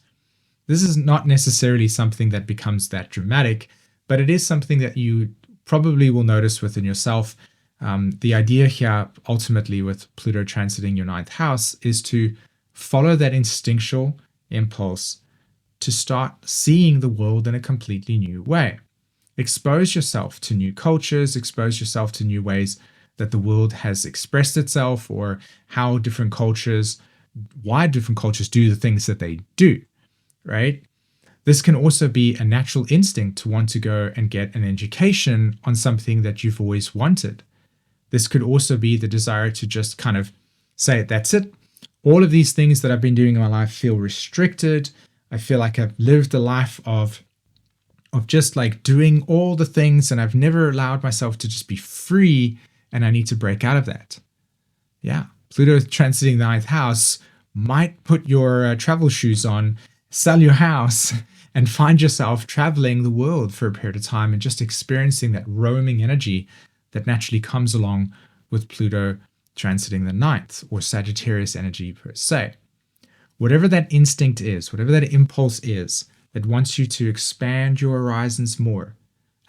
[SPEAKER 1] This is not necessarily something that becomes that dramatic, but it is something that you probably will notice within yourself. The idea here, ultimately, with Pluto transiting your 9th house, is to follow that instinctual impulse to start seeing the world in a completely new way. Expose yourself to new cultures, expose yourself to new ways that the world has expressed itself, or how different cultures, why different cultures do the things that they do, right? This can also be a natural instinct to want to go and get an education on something that you've always wanted. This could also be the desire to just kind of say, that's it. All of these things that I've been doing in my life feel restricted. I feel like I've lived a life of just like doing all the things, and I've never allowed myself to just be free, and I need to break out of that. Yeah, Pluto transiting the ninth house might put your travel shoes on, sell your house, and find yourself traveling the world for a period of time and just experiencing that roaming energy that naturally comes along with Pluto transiting the ninth, or Sagittarius energy per se. Whatever that instinct is, whatever that impulse is that wants you to expand your horizons more,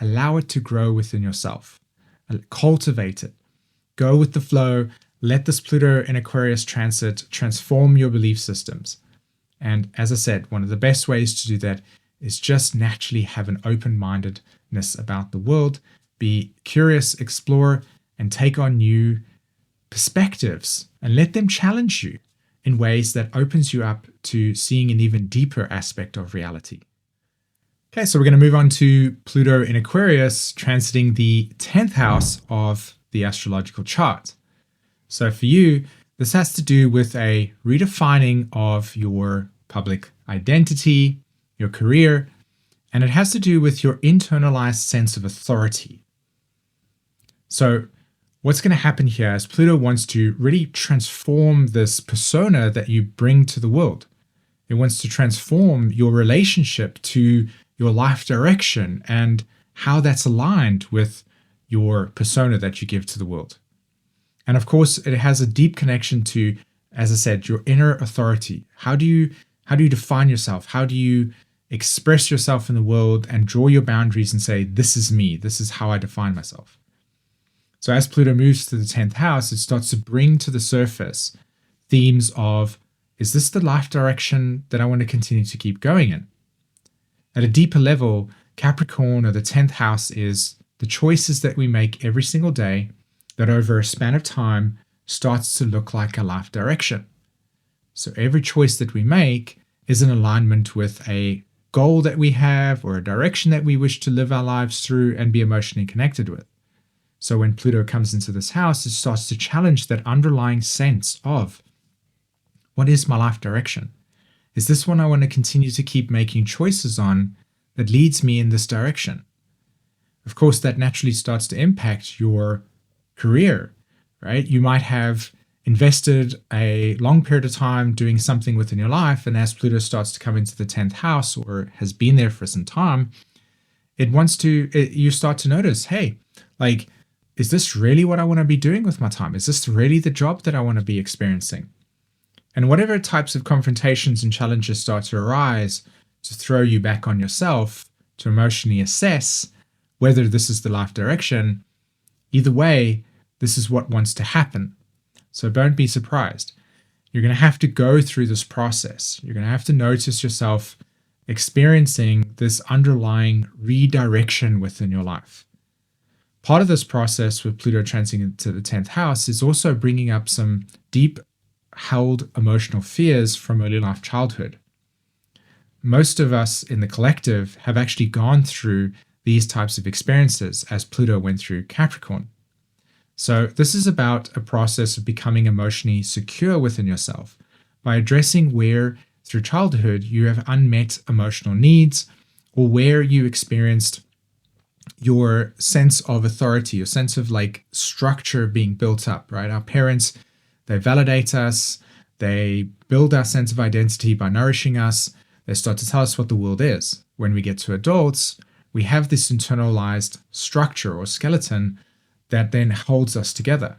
[SPEAKER 1] allow it to grow within yourself. Cultivate it. Go with the flow. Let this Pluto in Aquarius transit transform your belief systems. And as I said, one of the best ways to do that is just naturally have an open-mindedness about the world. Be curious, explore, and take on new perspectives, and let them challenge you in ways that opens you up to seeing an even deeper aspect of reality. Okay, so we're going to move on to Pluto in Aquarius transiting the 10th house of the astrological chart. So for you, this has to do with a redefining of your public identity, your career, and it has to do with your internalized sense of authority. So what's going to happen here is Pluto wants to really transform this persona that you bring to the world. It wants to transform your relationship to your life direction and how that's aligned with your persona that you give to the world. And of course, it has a deep connection to, as I said, your inner authority. How do you define yourself? How do you express yourself in the world and draw your boundaries and say, this is me, this is how I define myself? So as Pluto moves to the 10th house, it starts to bring to the surface themes of, is this the life direction that I want to continue to keep going in? At a deeper level, Capricorn, or the 10th house, is the choices that we make every single day that over a span of time starts to look like a life direction. So every choice that we make is in alignment with a goal that we have or a direction that we wish to live our lives through and be emotionally connected with. So when Pluto comes into this house, it starts to challenge that underlying sense of, what is my life direction? Is this one I want to continue to keep making choices on that leads me in this direction? Of course, that naturally starts to impact your career, right? You might have invested a long period of time doing something within your life, and as Pluto starts to come into the 10th house, or has been there for some time, you start to notice, hey, like, is this really what I want to be doing with my time? Is this really the job that I want to be experiencing? And whatever types of confrontations and challenges start to arise to throw you back on yourself, to emotionally assess whether this is the life direction, either way, this is what wants to happen. So don't be surprised. You're going to have to go through this process. You're going to have to notice yourself experiencing this underlying redirection within your life. Part of this process with Pluto transiting into the 10th house is also bringing up some deep held emotional fears from early life childhood. Most of us in the collective have actually gone through these types of experiences as Pluto went through Capricorn. So this is about a process of becoming emotionally secure within yourself by addressing where through childhood you have unmet emotional needs, or where you experienced your sense of authority, your sense of like structure being built up, right? Our parents, they validate us, they build our sense of identity by nourishing us, they start to tell us what the world is. When we get to adults, we have this internalized structure or skeleton that then holds us together.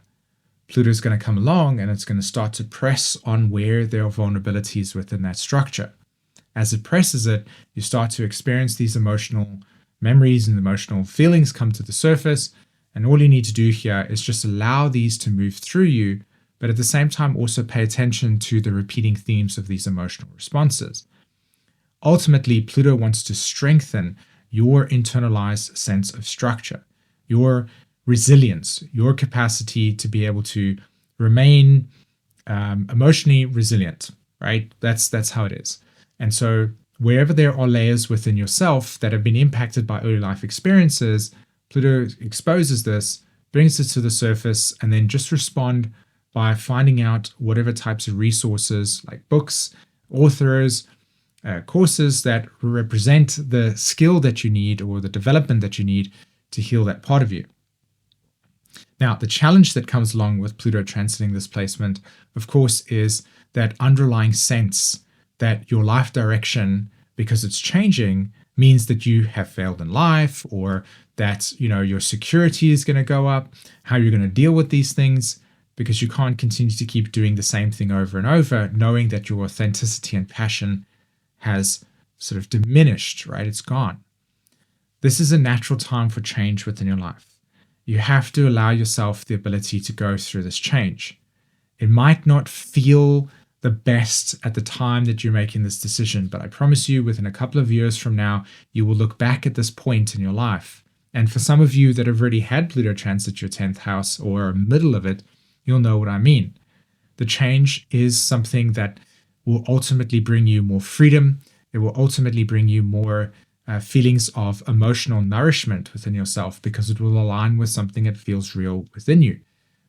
[SPEAKER 1] Pluto's going to come along and it's going to start to press on where there are vulnerabilities within that structure. As it presses it, you start to experience these emotional memories and emotional feelings come to the surface, and all you need to do here is just allow these to move through you, but at the same time also pay attention to the repeating themes of these emotional responses. Ultimately, Pluto wants to strengthen your internalized sense of structure, your resilience, your capacity to be able to remain emotionally resilient, right? That's how it is. And so wherever there are layers within yourself that have been impacted by early life experiences, Pluto exposes this, brings it to the surface, and then just respond by finding out whatever types of resources like books, authors, courses that represent the skill that you need or the development that you need to heal that part of you. Now, the challenge that comes along with Pluto transiting this placement, of course, is that underlying sense that your life direction, because it's changing, means that you have failed in life, or that your security is going to go up, how you're going to deal with these things, because you can't continue to keep doing the same thing over and over, knowing that your authenticity and passion has sort of diminished, right? It's gone. This is a natural time for change within your life. You have to allow yourself the ability to go through this change. It might not feel the best at the time that you're making this decision, but I promise you, within a couple of years from now, you will look back at this point in your life. And for some of you that have already had Pluto transit your 10th house or middle of it, you'll know what I mean. The change is something that will ultimately bring you more freedom. It will ultimately bring you more feelings of emotional nourishment within yourself, because it will align with something that feels real within you.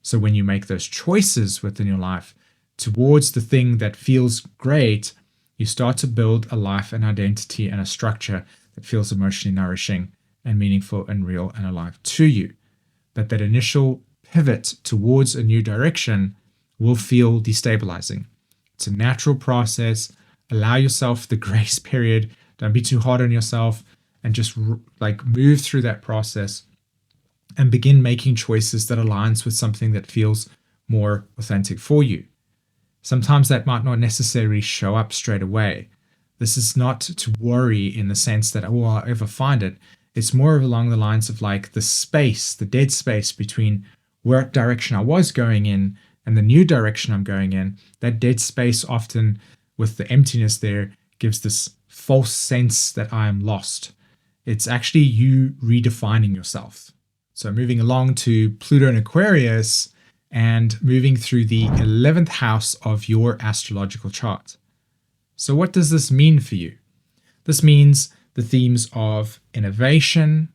[SPEAKER 1] So when you make those choices within your life towards the thing that feels great, you start to build a life, an identity, and a structure that feels emotionally nourishing and meaningful and real and alive to you. But that initial pivot towards a new direction will feel destabilizing. It's a natural process. Allow yourself the grace period. Don't be too hard on yourself, and just move through that process and begin making choices that aligns with something that feels more authentic for you. Sometimes that might not necessarily show up straight away. This is not to worry in the sense that, I'll ever find it. It's more along the lines of like the space, the dead space between what direction I was going in and the new direction I'm going in. That dead space, often with the emptiness there, gives this false sense that I am lost. It's actually you redefining yourself. So moving along to Pluto and Aquarius and moving through the 11th house of your astrological chart. So what does this mean for you? This means the themes of innovation.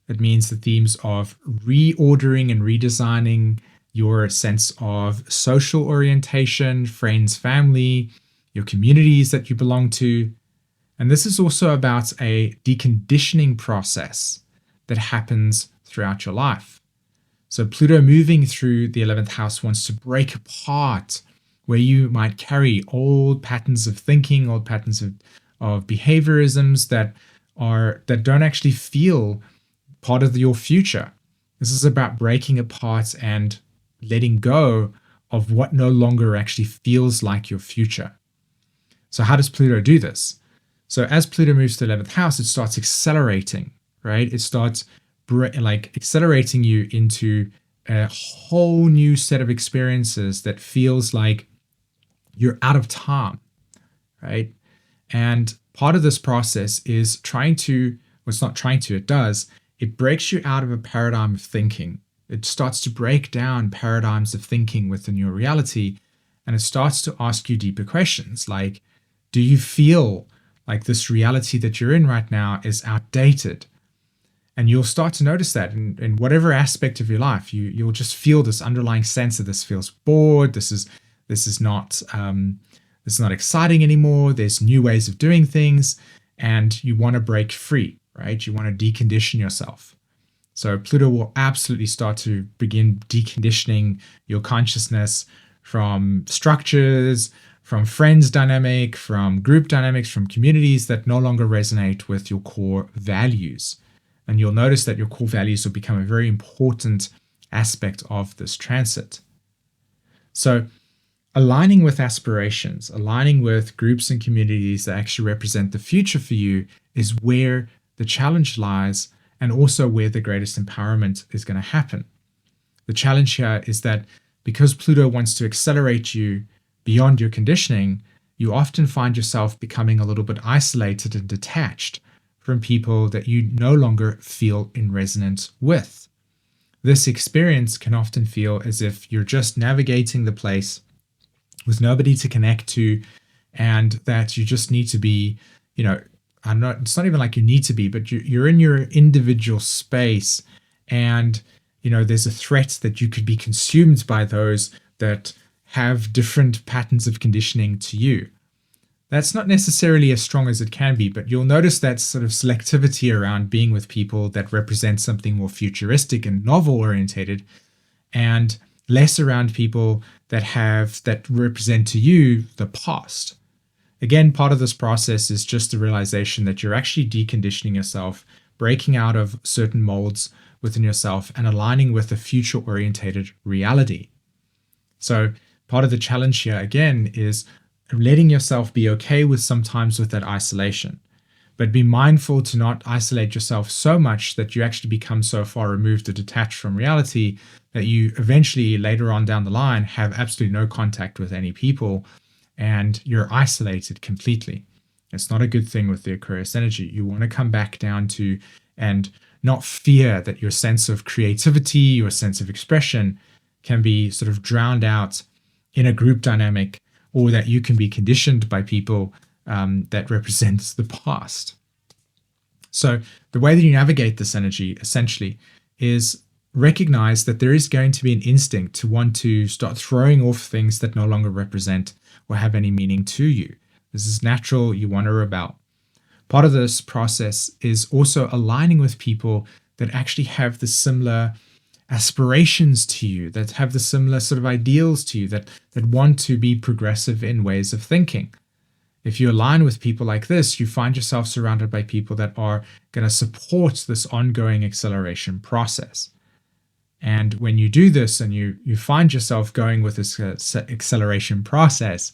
[SPEAKER 1] It means the themes of reordering and redesigning your sense of social orientation, friends, family, your communities that you belong to. And this is also about a deconditioning process that happens throughout your life. So Pluto moving through the 11th house wants to break apart where you might carry old patterns of thinking, old patterns of behaviorisms that don't actually feel part of your future. This is about breaking apart and letting go of what no longer actually feels like your future. So how does Pluto do this? So as Pluto moves to the 11th house, it starts accelerating, right? It starts accelerating you into a whole new set of experiences that feels like you're out of time, right? And part of this process is it breaks you out of a paradigm of thinking. It starts to break down paradigms of thinking within your reality, and it starts to ask you deeper questions like, do you feel like this reality that you're in right now is outdated? And you'll start to notice that in whatever aspect of your life, you'll just feel this underlying sense that this feels bored. This is not exciting anymore. There's new ways of doing things, and you want to break free, right? You want to decondition yourself. So Pluto will absolutely start to begin deconditioning your consciousness from structures, from friends dynamic, from group dynamics, from communities that no longer resonate with your core values. And you'll notice that your core values will become a very important aspect of this transit. So aligning with aspirations, aligning with groups and communities that actually represent the future for you is where the challenge lies, and also where the greatest empowerment is going to happen. The challenge here is that because Pluto wants to accelerate you beyond your conditioning, you often find yourself becoming a little bit isolated and detached from people that you no longer feel in resonance with. This experience can often feel as if you're just navigating the place with nobody to connect to, and that you just need to be, it's not even like you need to be, but you're in your individual space, and, there's a threat that you could be consumed by those that have different patterns of conditioning to you. That's not necessarily as strong as it can be, but you'll notice that sort of selectivity around being with people that represent something more futuristic and novel orientated, and less around people that represent to you the past. Again, part of this process is just the realization that you're actually deconditioning yourself, breaking out of certain molds within yourself, and aligning with a future orientated reality. So part of the challenge here, again, is letting yourself be okay with sometimes with that isolation, but be mindful to not isolate yourself so much that you actually become so far removed or detached from reality that you eventually later on down the line have absolutely no contact with any people and you're isolated completely. It's not a good thing with the Aquarius energy. You want to come back down to and not fear that your sense of creativity, your sense of expression can be sort of drowned out in a group dynamic, or that you can be conditioned by people that represents the past. So the way that you navigate this energy essentially is recognize that there is going to be an instinct to want to start throwing off things that no longer represent or have any meaning to you. This is natural. You want to rebel. Part of this process is also aligning with people that actually have the similar aspirations to you, that have the similar sort of ideals to you, that want to be progressive in ways of thinking. If you align with people like this, you find yourself surrounded by people that are going to support this ongoing acceleration process. And when you do this and you find yourself going with this acceleration process,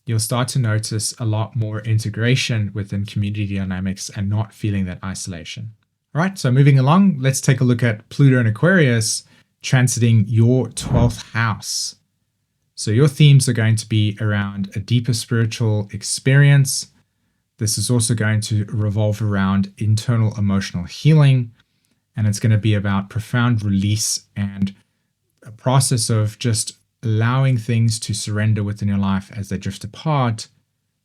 [SPEAKER 1] you'll start to notice a lot more integration within community dynamics and not feeling that isolation. All right, so moving along, let's take a look at Pluto and Aquarius transiting your 12th house. So your themes are going to be around a deeper spiritual experience. This is also going to revolve around internal emotional healing, and it's going to be about profound release and a process of just allowing things to surrender within your life as they drift apart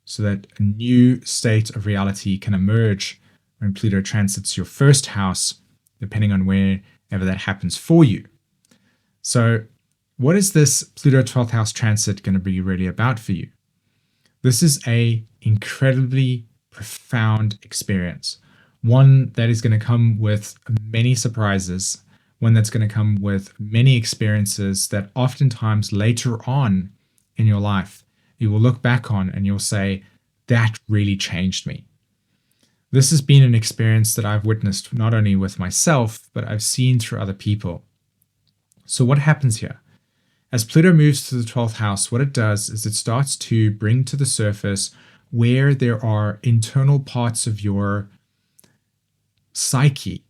[SPEAKER 1] so that a new state of reality can emerge when Pluto transits your first house, depending on wherever that happens for you. So what is this Pluto 12th house transit going to be really about for you? This is a incredibly profound experience, one that is going to come with many surprises, one that's going to come with many experiences that oftentimes later on in your life, you will look back on and you'll say, that really changed me. This has been an experience that I've witnessed not only with myself, but I've seen through other people. So what happens here? As Pluto moves to the 12th house, what it does is it starts to bring to the surface where there are internal parts of your psyche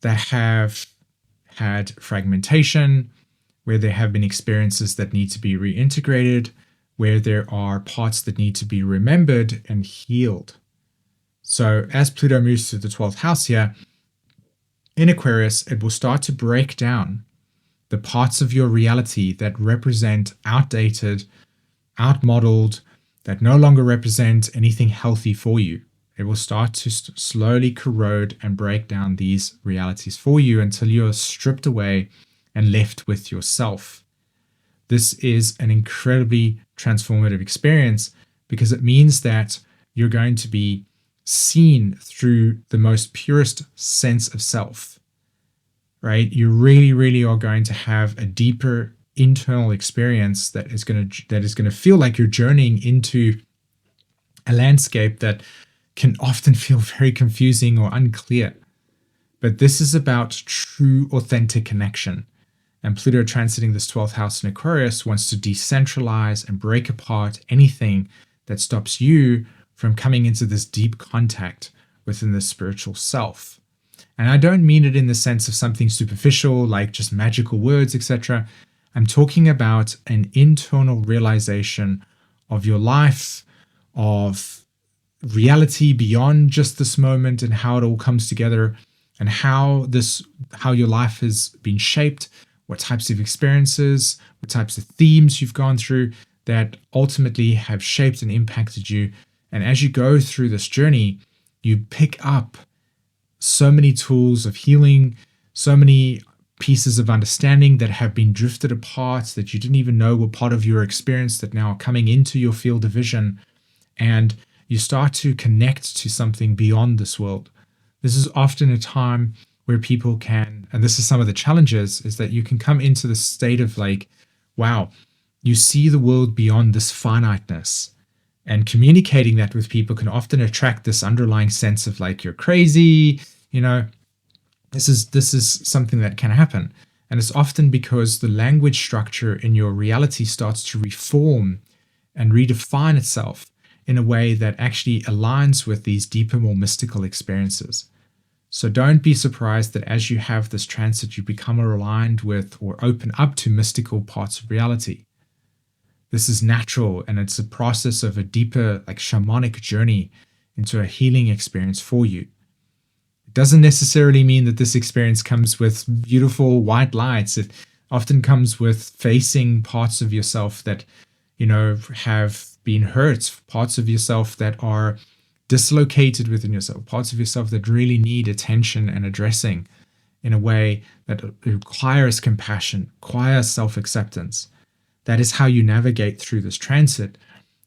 [SPEAKER 1] that have had fragmentation, where there have been experiences that need to be reintegrated, where there are parts that need to be remembered and healed. So as Pluto moves to the 12th house here, in Aquarius, it will start to break down the parts of your reality that represent outdated, outmodeled, that no longer represent anything healthy for you. It will start to slowly corrode and break down these realities for you until you're stripped away and left with yourself. This is an incredibly transformative experience because it means that you're going to be seen through the most purest sense of self, right? You really, really are going to have a deeper internal experience that is going to feel like you're journeying into a landscape that can often feel very confusing or unclear. But this is about true, authentic connection. And Pluto transiting this 12th house in Aquarius wants to decentralize and break apart anything that stops you from coming into this deep contact within the spiritual self. And I don't mean it in the sense of something superficial, like just magical words, etc. I'm talking about an internal realization of your life, of reality beyond just this moment and how it all comes together, and how your life has been shaped, what types of experiences, what types of themes you've gone through that ultimately have shaped and impacted you. And as you go through this journey, you pick up so many tools of healing, so many pieces of understanding that have been drifted apart that you didn't even know were part of your experience that now are coming into your field of vision. And you start to connect to something beyond this world. This is often a time where people can, and this is some of the challenges, is that you can come into the state of like, wow, you see the world beyond this finiteness. And communicating that with people can often attract this underlying sense of like, you're crazy, this is something that can happen. And it's often because the language structure in your reality starts to reform and redefine itself in a way that actually aligns with these deeper, more mystical experiences. So don't be surprised that as you have this transit, you become more aligned with or open up to mystical parts of reality. This is natural, and it's a process of a deeper, like shamanic journey into a healing experience for you. It doesn't necessarily mean that this experience comes with beautiful white lights. It often comes with facing parts of yourself that, have been hurt, parts of yourself that are dislocated within yourself, parts of yourself that really need attention and addressing in a way that requires compassion, requires self-acceptance. That is how you navigate through this transit,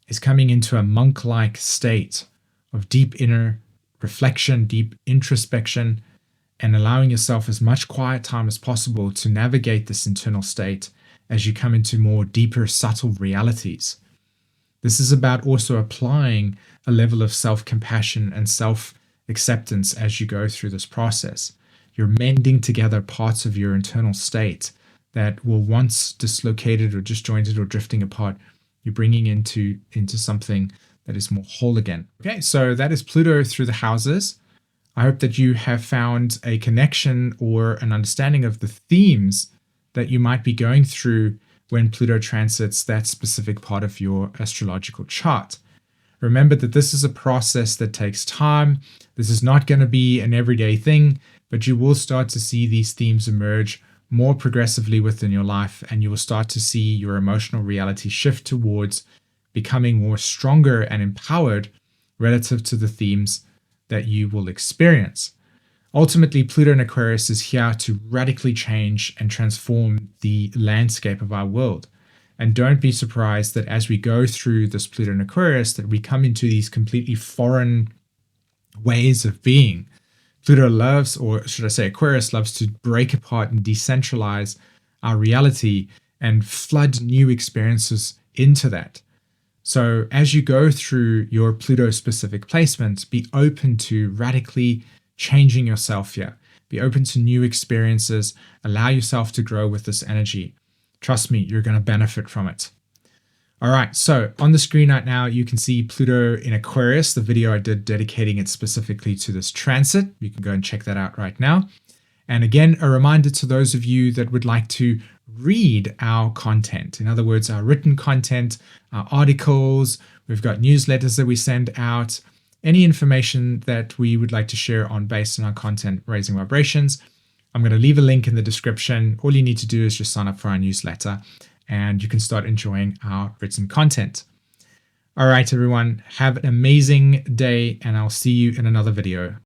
[SPEAKER 1] is coming into a monk-like state of deep inner reflection, deep introspection, and allowing yourself as much quiet time as possible to navigate this internal state as you come into more deeper, subtle realities. This is about also applying a level of self-compassion and self-acceptance as you go through this process. You're mending together parts of your internal state that were once dislocated or disjointed or drifting apart. You're bringing into something that is more whole again. Okay, so that is Pluto through the houses. I hope that you have found a connection or an understanding of the themes that you might be going through when Pluto transits that specific part of your astrological chart. Remember that this is a process that takes time. This is not going to be an everyday thing, but you will start to see these themes emerge more progressively within your life, and you will start to see your emotional reality shift towards becoming more stronger and empowered relative to the themes that you will experience. Ultimately, Pluto in Aquarius is here to radically change and transform the landscape of our world. And don't be surprised that as we go through this Pluto in Aquarius, that we come into these completely foreign ways of being. Pluto loves, or should I say Aquarius loves, to break apart and decentralize our reality and flood new experiences into that. So as you go through your Pluto-specific placements, be open to radically changing yourself here. Be open to new experiences. Allow yourself to grow with this energy. Trust me, you're going to benefit from it. All right, so on the screen right now, you can see Pluto in Aquarius, the video I did dedicating it specifically to this transit. You can go and check that out right now. And again, a reminder to those of you that would like to read our content. In other words, our written content, our articles, we've got newsletters that we send out, any information that we would like to share on based on our content, Raising Vibrations. I'm going to leave a link in the description. All you need to do is just sign up for our newsletter and you can start enjoying our written content. All right, everyone, have an amazing day and I'll see you in another video.